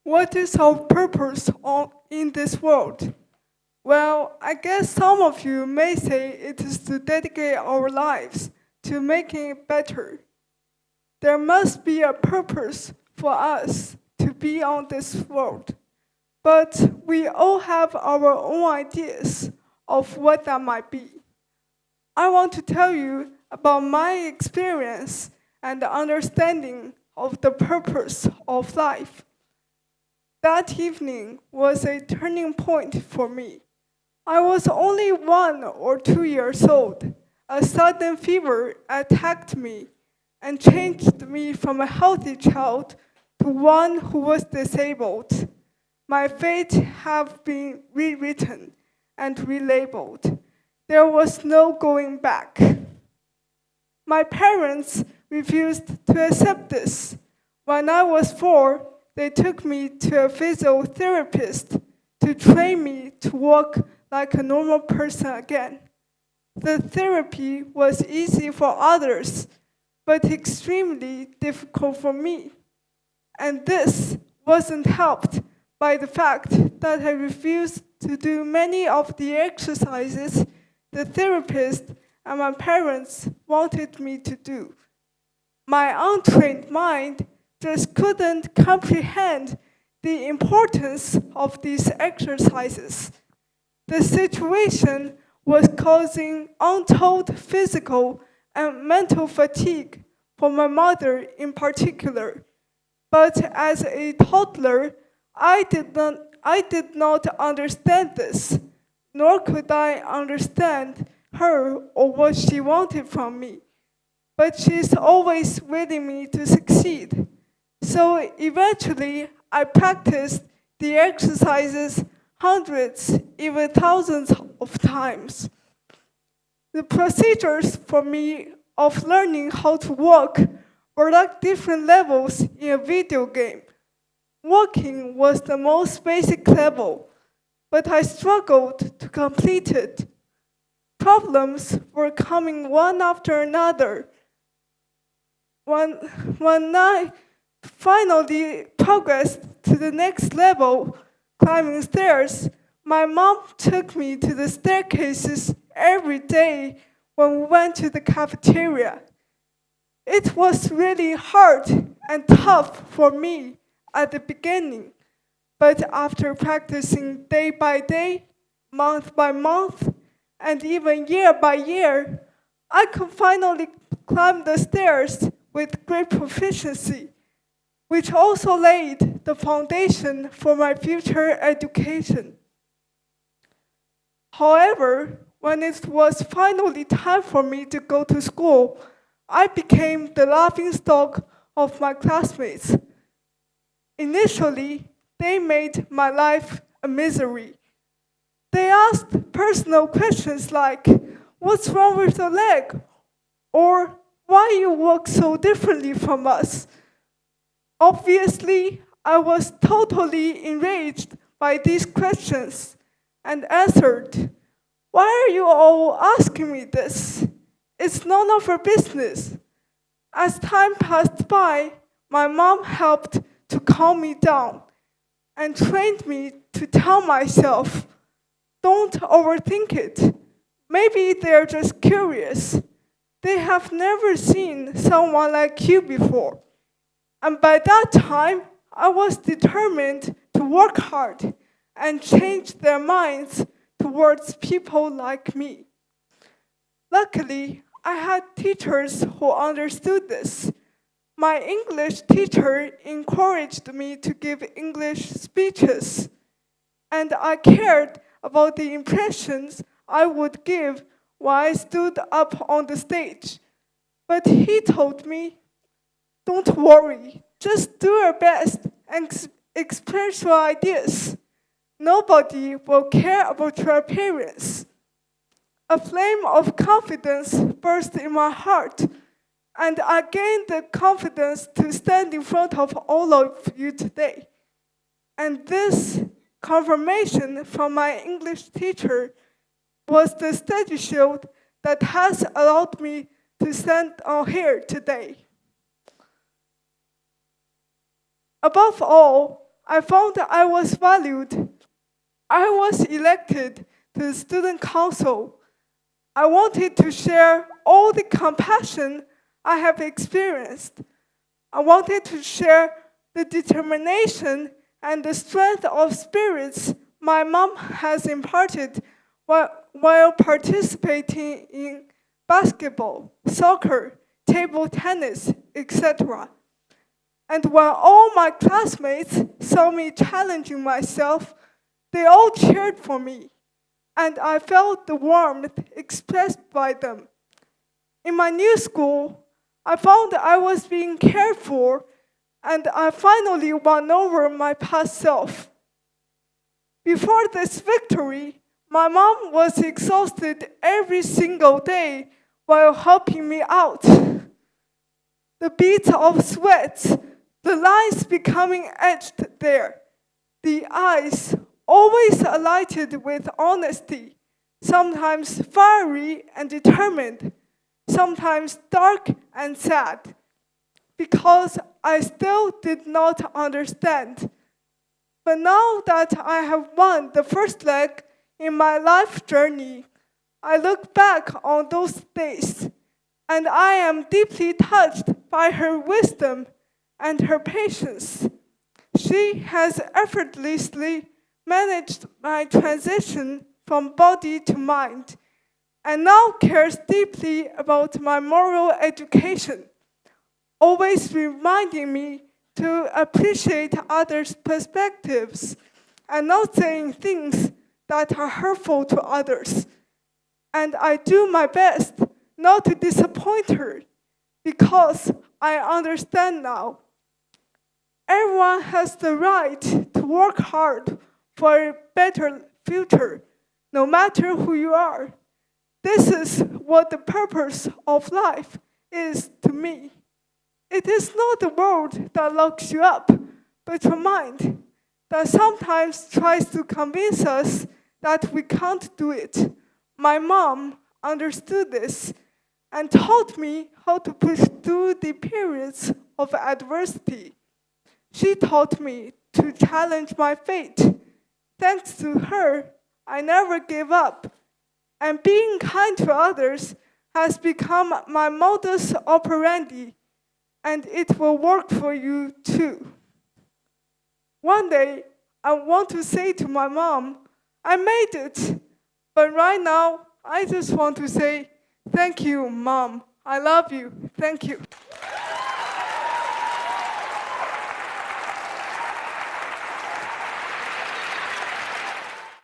What is our purpose in this world? Well, I guess some of you may say it is to dedicate our lives to making it better. There must be a purpose for us to be on this world. But we all have our own ideas of what that might be. I want to tell you about my experience and understanding of the purpose of life. That evening was a turning point for me. I was only 1 or 2 years old. A sudden fever attacked me and changed me from a healthy child to one who was disabled. My fate had been rewritten and relabeled. There was no going back. My parents refused to accept this. When I was 4, they took me to a physiotherapist to train me to walk like a normal person again. The therapy was easy for others, but extremely difficult for me. And this wasn't helped by the fact that I refused to do many of the exercises the therapist and my parents wanted me to do. My untrained mind just couldn't comprehend the importance of these exercises. The situation was causing untold physical and mental fatigue for my mother in particular. But as a toddler, I did not understand this, nor could I understand her or what she wanted from me. But she's always willing me to succeed. So eventually, I practiced the exercises hundreds, even thousands of times. The procedures for me of learning how to walk were like different levels in a video game. Walking was the most basic level, but I struggled to complete it. Problems were coming one after another. When I finally progressed to the next level, climbing stairs, my mom took me to the staircases every day when we went to the cafeteria. It was really hard and tough for me at the beginning, but after practicing day by day, month by month, and even year by year, I could finally climb the stairs with great proficiency, which also laid the foundation for my future education. However, when it was finally time for me to go to school, I became the laughingstock of my classmates. Initially, they made my life a misery. They asked personal questions like, "What's wrong with your leg?" Or, "Why you walk so differently from us?" Obviously, I was totally enraged by these questions and answered, "Why are you all asking me this? It's none of your business." As time passed by, my mom helped to calm me down and trained me to tell myself, "Don't overthink it. Maybe they're just curious. They have never seen someone like you before." And by that time, I was determined to work hard and change their minds towards people like me. Luckily, I had teachers who understood this. My English teacher encouraged me to give English speeches, and I cared about the impressions I would give while I stood up on the stage. But he told me, "Don't worry, just do your best and express your ideas. Nobody will care about your appearance." A flame of confidence burst in my heart, and I gained the confidence to stand in front of all of you today. And this confirmation from my English teacher was the steady shield that has allowed me to stand on here today. Above all, I found that I was valued. I was elected to the student council. I wanted to share all the compassion I have experienced. I wanted to share the determination and the strength of spirits my mom has imparted while participating in basketball, soccer, table tennis, etc. And when all my classmates saw me challenging myself, they all cheered for me, and I felt the warmth expressed by them. In my new school, I found that I was being cared for, and I finally won over my past self. Before this victory, my mom was exhausted every single day while helping me out. The beads of sweat, the lines becoming etched there, the eyes always alighted with honesty, sometimes fiery and determined, sometimes dark and sad, because I still did not understand. But now that I have won the first leg in my life journey, I look back on those days, and I am deeply touched by her wisdom and her patience. She has effortlessly managed my transition from body to mind, and now cares deeply about my moral education, always reminding me to appreciate others' perspectives and not saying things that are hurtful to others. And I do my best not to disappoint her, because I understand now. Everyone has the right to work hard for a better future, no matter who you are. This is what the purpose of life is to me. It is not the world that locks you up, but your mind that sometimes tries to convince us that we can't do it. My mom understood this and taught me how to push through the periods of adversity. She taught me to challenge my fate. Thanks to her, I never gave up. And being kind to others has become my modus operandi, and it will work for you too. One day, I want to say to my mom, I made it. But right now, I just want to say, thank you, Mom. I love you. Thank you.